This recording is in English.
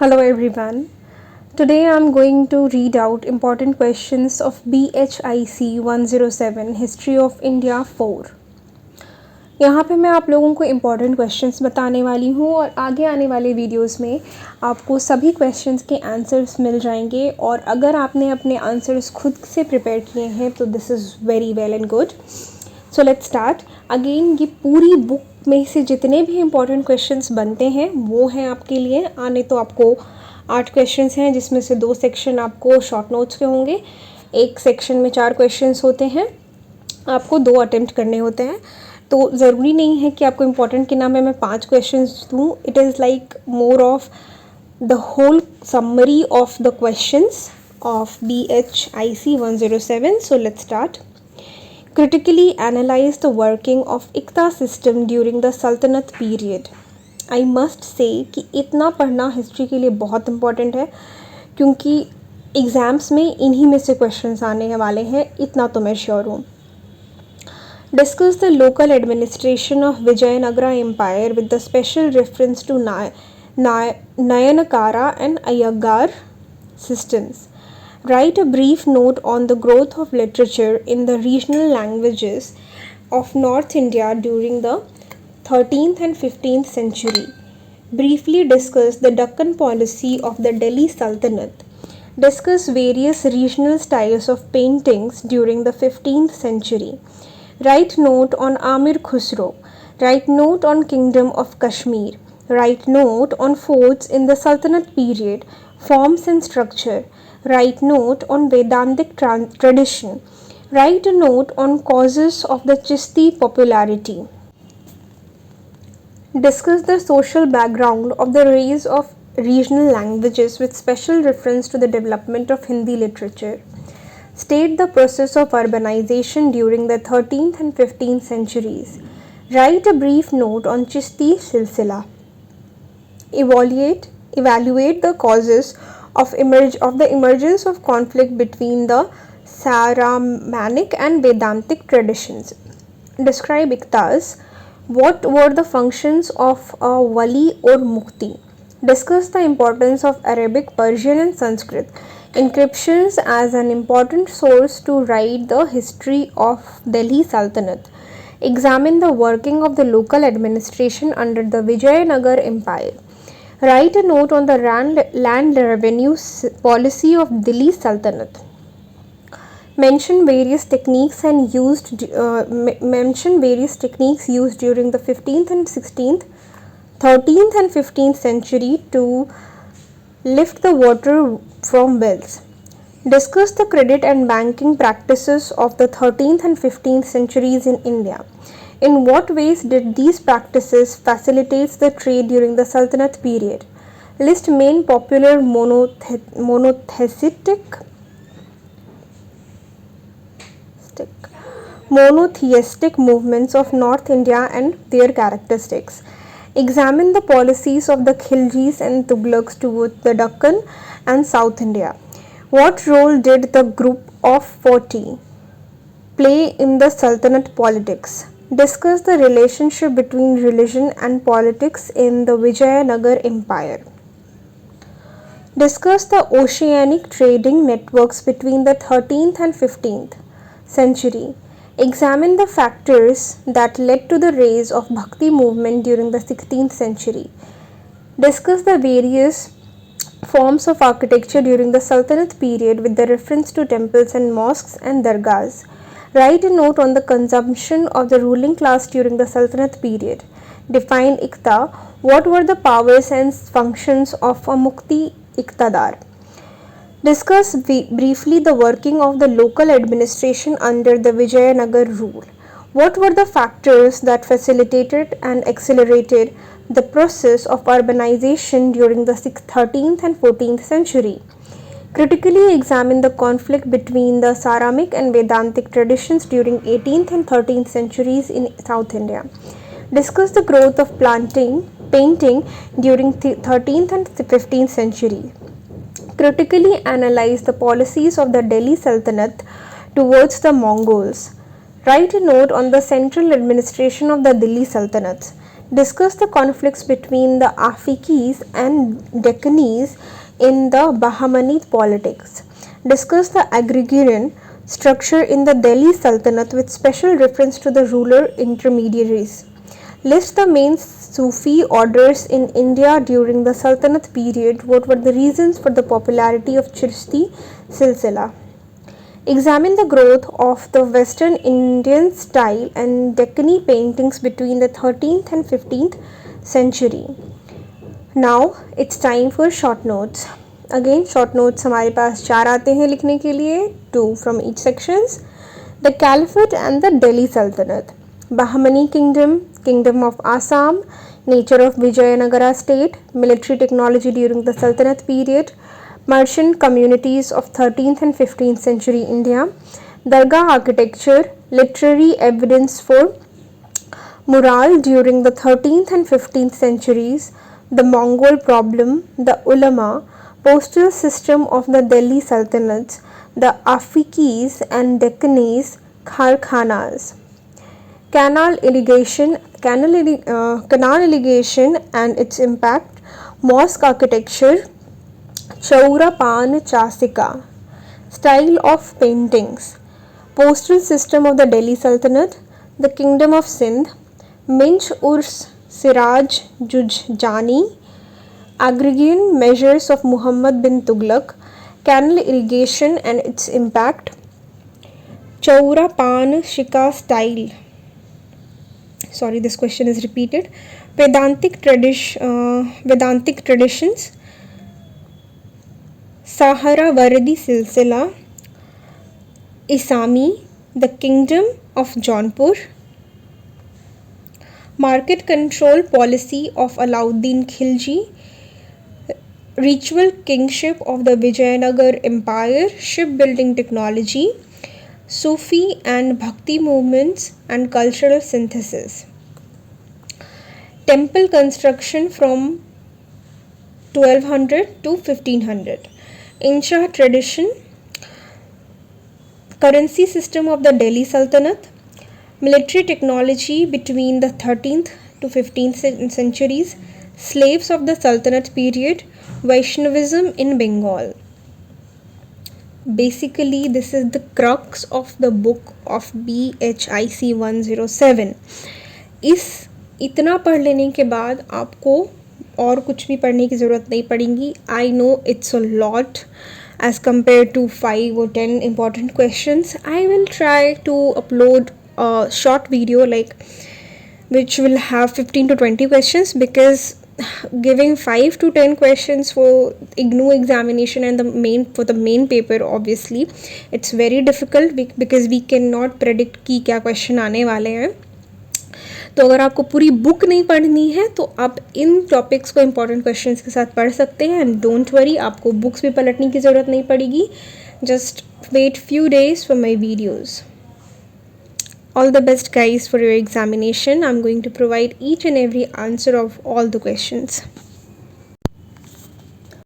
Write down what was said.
Hello everyone. Today I'm going to read out important questions of BHIC 107 History of India 4. यहाँ पे मैं आप लोगों को इम्पॉर्टेंट क्वेश्चंस बताने वाली हूँ और आगे आने वाले वीडियोस में आपको सभी क्वेश्चंस के आंसर्स मिल जाएंगे और अगर आपने अपने आंसर्स खुद से प्रिपेयर किए हैं तो this is very well and good. So let's start. Again ये पूरी बुक में से जितने भी इम्पॉर्टेंट क्वेश्चंस बनते हैं वो हैं आपके लिए. आने तो आपको 8 क्वेश्चंस हैं जिसमें से 2 सेक्शन आपको शॉर्ट नोट्स के होंगे. एक सेक्शन में 4 क्वेश्चंस होते हैं. आपको 2 अटेम्प्ट करने होते हैं. तो ज़रूरी नहीं है कि आपको इम्पोर्टेंट के नाम में मैं 5 क्वेश्चंस दूँ. It is like more of the whole summary of the questions of BHIC 107. So let's start. Critically analyze the working of Iqta system during the Sultanate period. I must say कि इतना पढ़ना history के लिए बहुत important है क्योंकि exams में इन्हीं में से क्वेश्चंस आने वाले हैं, इतना तो मैं श्योर हूँ. Discuss the local administration of Vijayanagara Empire with the special reference to Nayanakara and Ayagar systems. Write a brief note on the growth of literature in the regional languages of North India during the 13th and 15th century. Briefly discuss the Deccan policy of the Delhi Sultanate. Discuss various regional styles of paintings during the 15th century. Write note on Amir Khusro. Write note on Kingdom of Kashmir. Write note on forts in the Sultanate period, forms and structure. Write note on Vedantic tradition. Write a note on causes of the Chishti popularity. Discuss the social background of the rise of regional languages with special reference to the development of Hindi literature. State the process of urbanization during the 13th and 15th centuries. Write a brief note on Chishti Silsila. Evaluate the causes of the emergence of conflict between the Saramanic and Vedantic traditions. Describe Iqtas. What were the functions of a wali or mukti? Discuss the importance of Arabic, Persian and Sanskrit inscriptions as an important source to write the history of Delhi Sultanate. Examine the working of the local administration under the Vijayanagar Empire. Write a note on the land revenue policy of Delhi Sultanate. Mention various techniques used during the 15th and 16th, 13th and 15th century to lift the water from wells. Discuss the credit and banking practices of the 13th and 15th centuries in India. In what ways did these practices facilitate the trade during the Sultanate period? List main popular monotheistic movements of North India and their characteristics. Examine the policies of the Khiljis and Tughlaqs towards the Deccan and South India. What role did the group of 40 play in the Sultanate politics? Discuss the relationship between religion and politics in the Vijayanagar Empire. Discuss the oceanic trading networks between the 13th and 15th century. Examine the factors that led to the rise of Bhakti movement during the 16th century. Discuss the various forms of architecture during the Sultanate period with the reference to temples and mosques and dargahs. Write a note on the consumption of the ruling class during the Sultanate period. Define Iqta. What were the powers and functions of a Mukti Iqtadar? Discuss briefly the working of the local administration under the Vijayanagar rule. What were the factors that facilitated and accelerated the process of urbanization during the 13th and 14th century? Critically examine the conflict between the Saramic and Vedantic traditions during 18th and 13th centuries in South India. Discuss the growth of painting during 13th and 15th century. Critically analyze the policies of the Delhi Sultanate towards the Mongols. Write a note on the central administration of the Delhi Sultanate. Discuss the conflicts between the Afikis and Deccanese in the Bahmanid politics. Discuss the agrarian structure in the Delhi Sultanate with special reference to the ruler intermediaries. List the main Sufi orders in India during the Sultanate period. What were the reasons for the popularity of Chishti Silsila? Examine the growth of the Western Indian style and Deccani paintings between the 13th and 15th century. Now it's time for short notes. Again, short notes हमारे पास 4 आते हैं लिखने के लिए, 2 from each sections. The Caliphate and the Delhi Sultanate. Bahmani Kingdom, Kingdom of Assam, nature of Vijayanagara state, military technology during the Sultanate period, merchant communities of 13th and 15th century India, Dargah architecture, literary evidence for mural during the 13th and 15th centuries, the Mongol problem, the ulama, postal system of the Delhi Sultanates, the Afikis and Deccanese Kharkhanas. Canal irrigation and its impact, mosque architecture, Chaura Pan Chasika, style of paintings, postal system of the Delhi Sultanate, the Kingdom of Sindh, Minch Urs Siraj Jujjani, agrarian measures of Muhammad bin Tughlaq, canal irrigation and its impact, Chaura Pan Shika style. Sorry, this question is repeated. Vedantic traditions, Sahara Vardi Silsila, Isami, the Kingdom of Jaunpur, market control policy of Alauddin Khilji, ritual kingship of the Vijayanagar Empire, shipbuilding technology, Sufi and Bhakti movements and cultural synthesis. Temple construction from 1200 to 1500. Insha tradition, currency system of the Delhi Sultanate, military technology between the 13th to 15th centuries, slaves of the Sultanate period, Vaishnavism in Bengal. Basically, this is the crux of the book of BHIC 107. इतना पढ़ लेने के बाद आपको और कुछ भी पढ़ने की ज़रूरत नहीं पड़ेगी. I know it's a lot as compared to 5 or 10 important questions. I will try to upload a short video which will have 15 to 20 questions, because giving 5 to 10 questions for IGNOU examination and the main paper, obviously it's very difficult because we cannot predict कि क्या question आने वाले हैं. तो अगर आपको पूरी book नहीं पढ़नी है तो आप इन टॉपिक्स को इंपॉर्टेंट क्वेश्चंस के साथ पढ़ सकते हैं. एंड डोंट वरी, आपको बुक्स भी पलटने की ज़रूरत नहीं पड़ेगी. Just wait few days for my videos. All the best guys for your examination. I'm going to provide each and every answer of all the questions.